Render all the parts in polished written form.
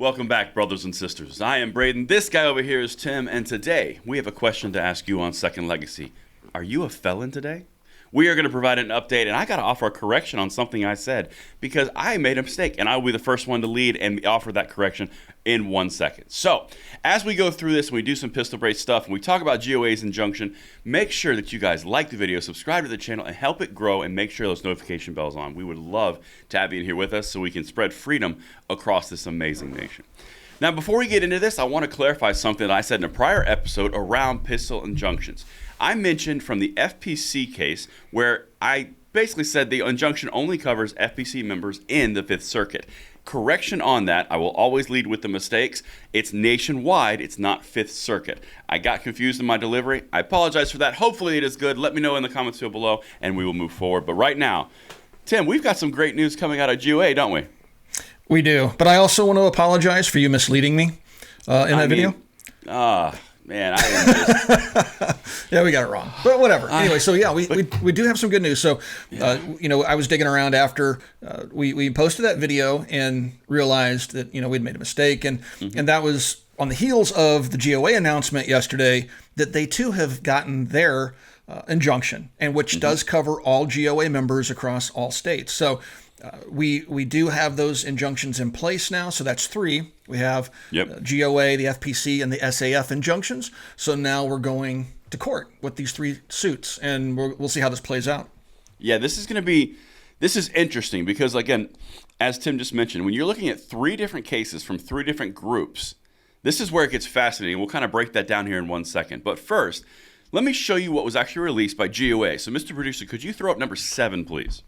Welcome back, brothers and sisters. I am Braden. This guy over here is Tim, and today we have a question to ask you on Second Legacy. Are you a felon today? We are going to provide an update, and I got to offer a correction on something I said because I made a mistake, and I will be the first one to lead and offer that correction in 1 second. So, as we go through this and we do some pistol brace stuff and we talk about GOA's injunction, make sure that you guys like the video, subscribe to the channel, and help it grow, and make sure those notification bells on. We would love to have you in here with us so we can spread freedom across this amazing nation. Now, before we get into this, I want to clarify something that I said in a prior episode around pistol injunctions. I mentioned from the FPC case where I basically said the injunction only covers FPC members in the Fifth Circuit. Correction on that, I will always lead with the mistakes. It's nationwide, it's not Fifth Circuit. I got confused in my delivery. I apologize for that. Hopefully it is good. Let me know in the comments field below and we will move forward. But right now, Tim, we've got some great news coming out of GOA, don't we? We do. But I also want to apologize for you misleading me in that video. Man, I am just... Yeah, we got it wrong. But whatever. Anyway, so yeah, we do have some good news. So, I was digging around after we posted that video and realized that, we'd made a mistake. And that was on the heels of the GOA announcement yesterday that they too have gotten their injunction, and which does cover all GOA members across all states. So we do have those injunctions in place now. So that's 3. We have GOA, the FPC, and the SAF injunctions. So now we're going to court with these 3 suits, and we'll see how this plays out. Yeah, this is interesting because, again, as Tim just mentioned, when you're looking at 3 different cases from 3 different groups, this is where it gets fascinating. We'll kind of break that down here in 1 second. But first, let me show you what was actually released by GOA. So, Mr. Producer, could you throw up number 7, please?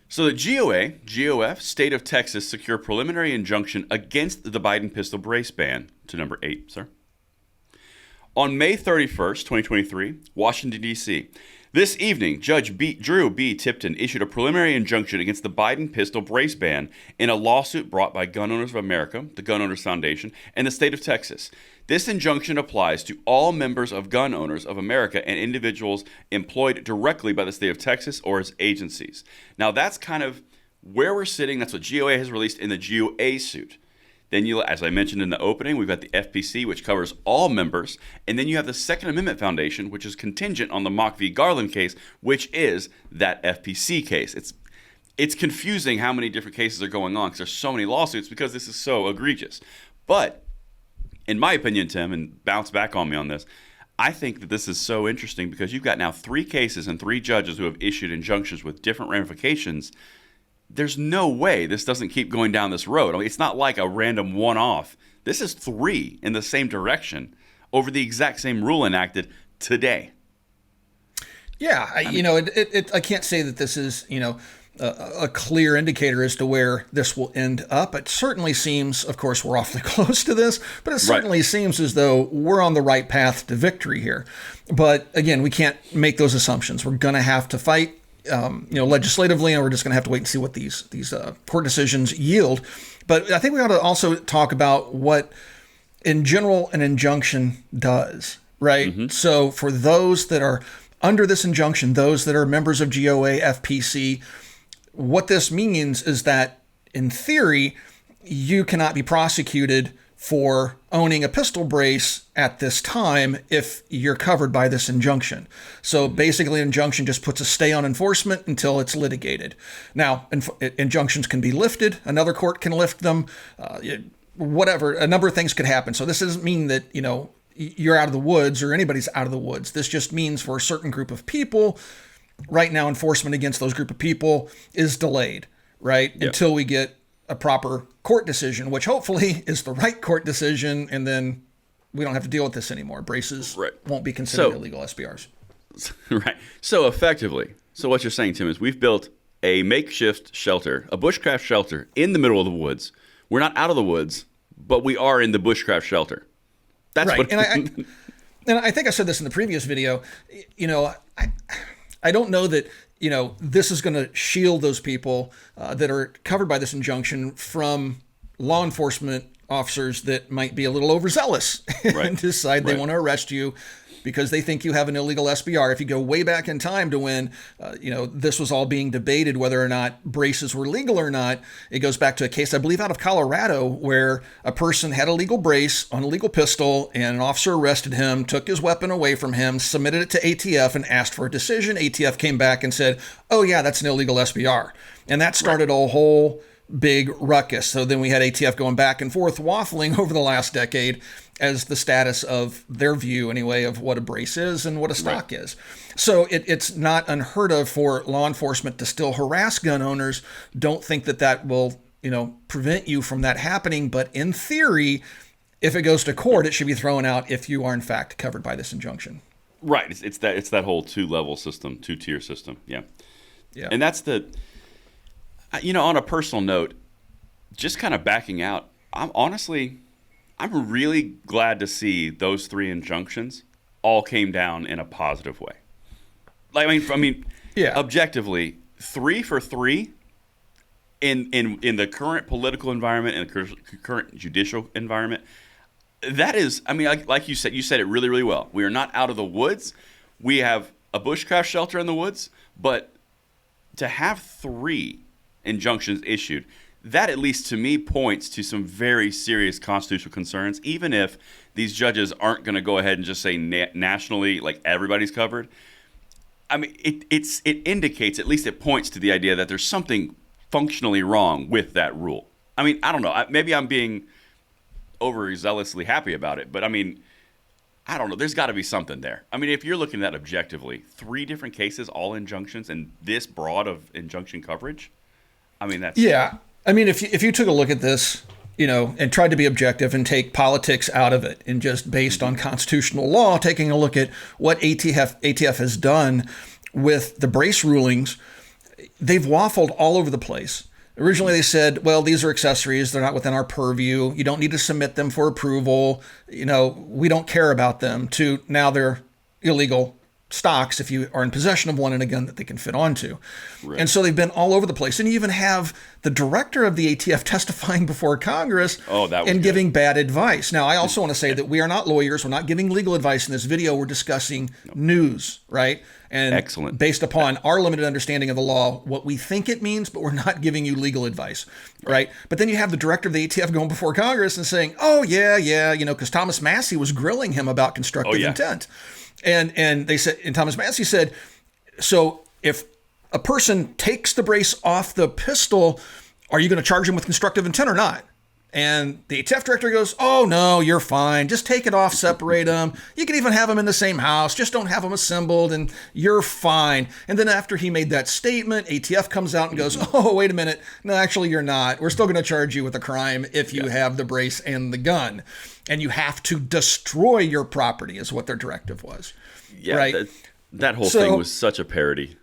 So the GOF, State of Texas, secure preliminary injunction against the Biden pistol brace ban to number 8, sir. On May 31st, 2023, Washington, D.C., this evening, Judge Drew B. Tipton issued a preliminary injunction against the Biden pistol brace ban in a lawsuit brought by Gun Owners of America, the Gun Owners Foundation, and the state of Texas. This injunction applies to all members of Gun Owners of America and individuals employed directly by the state of Texas or its agencies. Now, that's kind of where we're sitting. That's what GOA has released in the GOA suit. Then, as I mentioned in the opening, we've got the FPC, which covers all members. And then you have the Second Amendment Foundation, which is contingent on the Mock v. Garland case, which is that FPC case. It's confusing how many different cases are going on because there's so many lawsuits because this is so egregious. But in my opinion, Tim, and bounce back on me on this, I think that this is so interesting because you've got now 3 cases and 3 judges who have issued injunctions with different ramifications. There's no way this doesn't keep going down this road. I mean, it's not like a random one-off. This is 3 in the same direction over the exact same rule enacted today. Yeah, I can't say that this is, a clear indicator as to where this will end up. It certainly seems, of course, we're awfully close to this, but it certainly seems as though we're on the right path to victory here. But again, we can't make those assumptions. We're going to have to fight, legislatively, and we're just going to have to wait and see what these court decisions yield. But I think we ought to also talk about what, in general, an injunction does, right? Mm-hmm. So for those that are under this injunction, those that are members of GOA, FPC, what this means is that, in theory, you cannot be prosecuted for owning a pistol brace at this time if you're covered by this injunction. So basically, an injunction just puts a stay on enforcement until it's litigated. Now, injunctions can be lifted. Another court can lift them. Whatever, a number of things could happen. So this doesn't mean that, you're out of the woods or anybody's out of the woods. This just means for a certain group of people, right now, enforcement against those group of people is delayed, right? Yep. Until we get a proper court decision, which hopefully is the right court decision, and then we don't have to deal with this anymore. Braces won't be considered illegal SBRs. Right. So effectively, what you're saying, Tim, is we've built a makeshift shelter, a bushcraft shelter in the middle of the woods. We're not out of the woods, but we are in the bushcraft shelter. That's right. And I think I said this in the previous video. I don't know that, this is going to shield those people that are covered by this injunction from law enforcement officers that might be a little overzealous and decide they want to arrest you because they think you have an illegal SBR. If you go way back in time to when, this was all being debated, whether or not braces were legal or not, it goes back to a case, I believe, out of Colorado, where a person had a legal brace on a legal pistol and an officer arrested him, took his weapon away from him, submitted it to ATF and asked for a decision. ATF came back and said, oh yeah, that's an illegal SBR. And that started a whole big ruckus. So then we had ATF going back and forth, waffling over the last decade as the status of their view, anyway, of what a brace is and what a stock is. So it's not unheard of for law enforcement to still harass gun owners. Don't think that will, prevent you from that happening. But in theory, if it goes to court, it should be thrown out if you are in fact covered by this injunction. Right. It's that whole two-level system, two-tier system. Yeah. And that's on a personal note, just kind of backing out, I'm really glad to see those 3 injunctions all came down in a positive way. Objectively, 3 for 3 in the current political environment and the current judicial environment, that is, like you said it really, really well. We are not out of the woods. We have a bushcraft shelter in the woods, but to have 3 injunctions issued, that at least to me points to some very serious constitutional concerns, even if these judges aren't going to go ahead and just say nationally, like everybody's covered. It indicates, at least it points to the idea that there's something functionally wrong with that rule. I don't know. Maybe I'm being overzealously happy about it, but I don't know. There's got to be something there. If you're looking at that objectively, 3 different cases, all injunctions, and this broad of injunction coverage, that's... Yeah. If you took a look at this, and tried to be objective and take politics out of it and just based on constitutional law, taking a look at what ATF has done with the brace rulings, they've waffled all over the place. Originally, they said, well, these are accessories. They're not within our purview. You don't need to submit them for approval. We don't care about them. To now they're illegal stocks if you are in possession of one and a gun that they can fit onto. Right. And so they've been all over the place. And you even have the director of the ATF testifying before Congress and giving bad advice. Now, I also want to say that we are not lawyers. We're not giving legal advice in this video. We're discussing news, right? And excellent. Based upon our limited understanding of the law, what we think it means, but we're not giving you legal advice, right? But then you have the director of the ATF going before Congress and saying, oh, yeah, because Thomas Massey was grilling him about constructive intent. And they said, and Thomas Massey said, so if a person takes the brace off the pistol, are you going to charge him with constructive intent or not? And the ATF director goes, oh, no, you're fine. Just take it off, separate them. You can even have them in the same house. Just don't have them assembled and you're fine. And then after he made that statement, ATF comes out and goes, oh, wait a minute. No, actually, you're not. We're still going to charge you with a crime if you have the brace and the gun. And you have to destroy your property is what their directive was. Yeah, right? That whole thing was such a parody.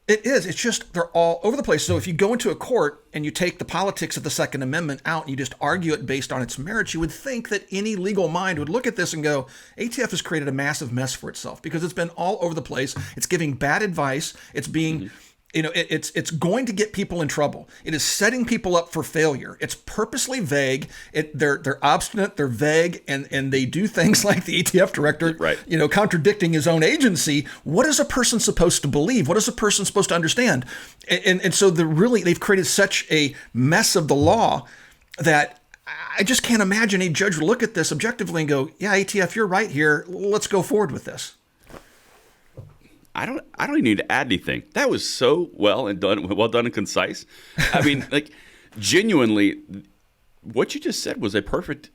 It is. It's just they're all over the place. So if you go into a court and you take the politics of the Second Amendment out and you just argue it based on its merits, you would think that any legal mind would look at this and go, ATF has created a massive mess for itself because it's been all over the place. It's giving bad advice. It's being... it's going to get people in trouble. It is setting people up for failure. It's purposely vague. They're obstinate. They're vague, and they do things like the ATF director, contradicting his own agency. What is a person supposed to believe? What is a person supposed to understand? And so they've created such a mess of the law that I just can't imagine a judge would look at this objectively and go, "Yeah, ATF, you're right here. Let's go forward with this." I don't even need to add anything. That was so well done and concise. Genuinely, what you just said was a perfect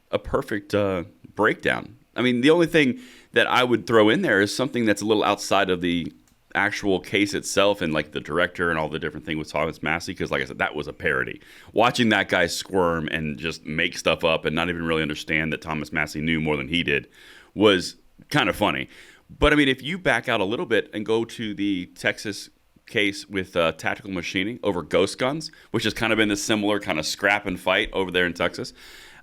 breakdown. The only thing that I would throw in there is something that's a little outside of the actual case itself and like the director and all the different things with Thomas Massey, because like I said, that was a parody. Watching that guy squirm and just make stuff up and not even really understand that Thomas Massey knew more than he did was kind of funny. But if you back out a little bit and go to the Texas case with tactical machining over ghost guns, which has kind of been this similar kind of scrap and fight over there in Texas,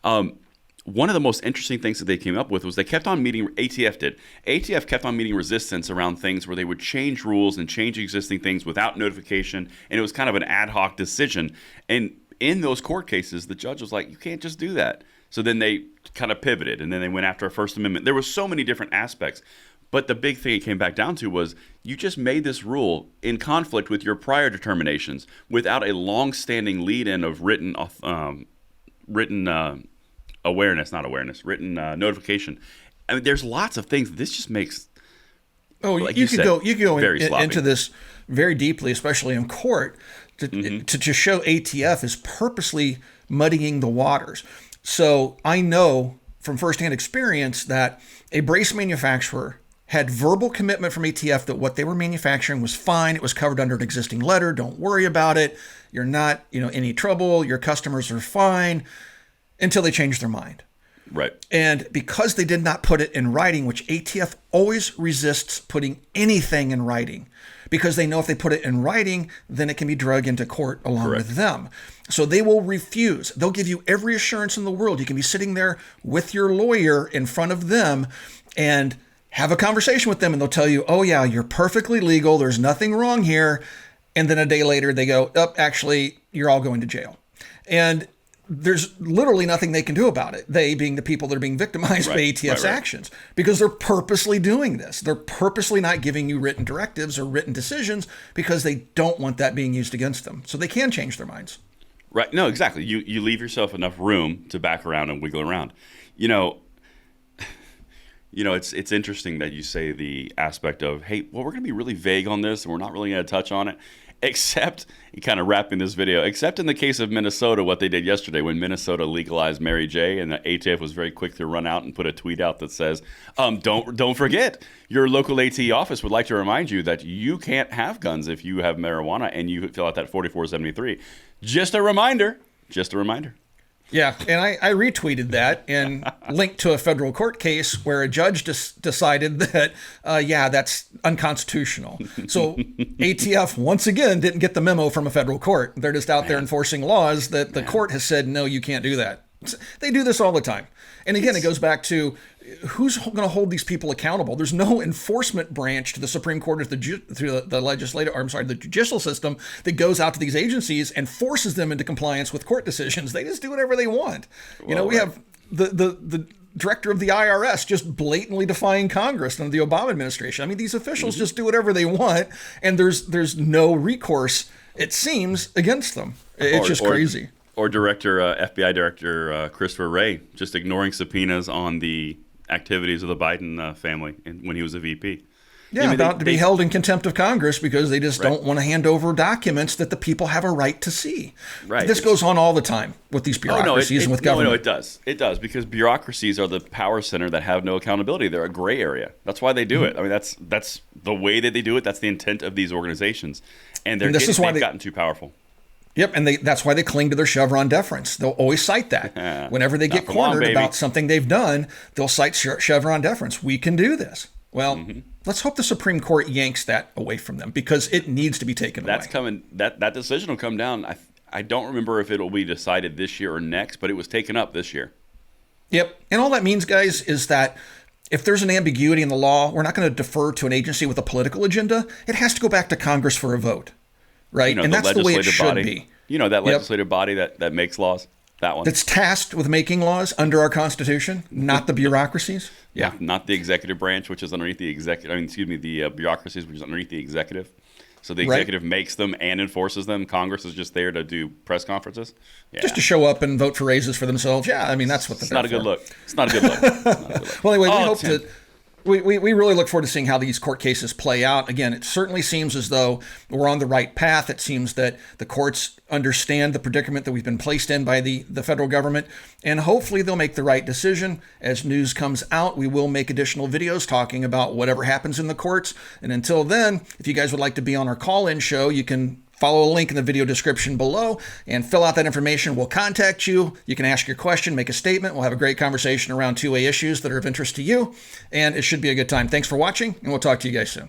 one of the most interesting things that they came up with was they kept on meeting, ATF kept on meeting resistance around things where they would change rules and change existing things without notification, and it was kind of an ad hoc decision. And in those court cases, the judge was like, you can't just do that. So then they kind of pivoted, and then they went after a First Amendment. There were so many different aspects. But the big thing it came back down to was you just made this rule in conflict with your prior determinations without a long-standing lead-in of written notification. I mean, there's lots of things. This just makes. Oh, like you could go sloppy. into this very deeply, especially in court, to show ATF is purposely muddying the waters. So I know from firsthand experience that a brace manufacturer had verbal commitment from ATF that what they were manufacturing was fine. It was covered under an existing letter. Don't worry about it. You're not, any trouble. Your customers are fine, until they changed their mind. Right. And because they did not put it in writing, which ATF always resists putting anything in writing, because they know if they put it in writing, then it can be dragged into court along with them. So they will refuse. They'll give you every assurance in the world. You can be sitting there with your lawyer in front of them and have a conversation with them, and they'll tell you, oh yeah, you're perfectly legal. There's nothing wrong here. And then a day later they go, oh, actually, you're all going to jail. And there's literally nothing they can do about it. They being the people that are being victimized by ATF's actions, because they're purposely doing this. They're purposely not giving you written directives or written decisions because they don't want that being used against them. So they can change their minds. Right. No, exactly. You leave yourself enough room to back around and wiggle around. It's interesting that you say the aspect of, hey, well, we're going to be really vague on this and we're not really going to touch on it. Except, kind of wrapping this video, except in the case of Minnesota, what they did yesterday when Minnesota legalized Mary J, and the ATF was very quick to run out and put a tweet out that says, don't forget, your local AT office would like to remind you that you can't have guns if you have marijuana and you fill out that 4473. Just a reminder. Yeah, and I retweeted that and linked to a federal court case where a judge decided that, that's unconstitutional. So ATF, once again, didn't get the memo from a federal court. They're just out there enforcing laws that the court has said, no, you can't do that. They do this all the time. And again, it goes back to who's going to hold these people accountable? There's no enforcement branch to the Supreme Court or the judicial system that goes out to these agencies and forces them into compliance with court decisions. They just do whatever they want. We have the director of the IRS just blatantly defying Congress under the Obama administration. I mean, these officials just do whatever they want, and there's no recourse, it seems, against them. It's just crazy. Or FBI Director Christopher Wray just ignoring subpoenas on the activities of the Biden family when he was a VP. Yeah, about to be held in contempt of Congress because they just don't want to hand over documents that the people have a right to see. Right. This goes on all the time with these bureaucracies and with government. No, it does. It does, because bureaucracies are the power center that have no accountability. They're a gray area. That's why they do it. I mean, that's the way that they do it. That's the intent of these organizations. And they've gotten too powerful. Yep, and that's why they cling to their Chevron deference. They'll always cite that. Whenever they get cornered about something they've done, they'll cite Chevron deference. We can do this. Well, let's hope the Supreme Court yanks that away from them, because it needs to be taken away. That's coming. That decision will come down. I don't remember if it will be decided this year or next, but it was taken up this year. Yep, and all that means, guys, is that if there's an ambiguity in the law, we're not going to defer to an agency with a political agenda. It has to go back to Congress for a vote. Right, and that's the way it should be. That legislative body that makes laws? That one. That's tasked with making laws under our Constitution, not the bureaucracies. Yeah, not the executive branch, which is underneath the executive. The bureaucracies, which is underneath the executive. So the executive makes them and enforces them. Congress is just there to do press conferences. Yeah. Just to show up and vote for raises for themselves. Yeah, I mean, that's what it's not a good look. It's not a good look. Well, anyway, we hope to. We really look forward to seeing how these court cases play out. Again, it certainly seems as though we're on the right path. It seems that the courts understand the predicament that we've been placed in by the federal government, and hopefully they'll make the right decision. As news comes out, we will make additional videos talking about whatever happens in the courts. And until then, if you guys would like to be on our call-in show, you can follow a link in the video description below and fill out that information. We'll contact you. You can ask your question, make a statement. We'll have a great conversation around 2A issues that are of interest to you, and it should be a good time. Thanks for watching, and we'll talk to you guys soon.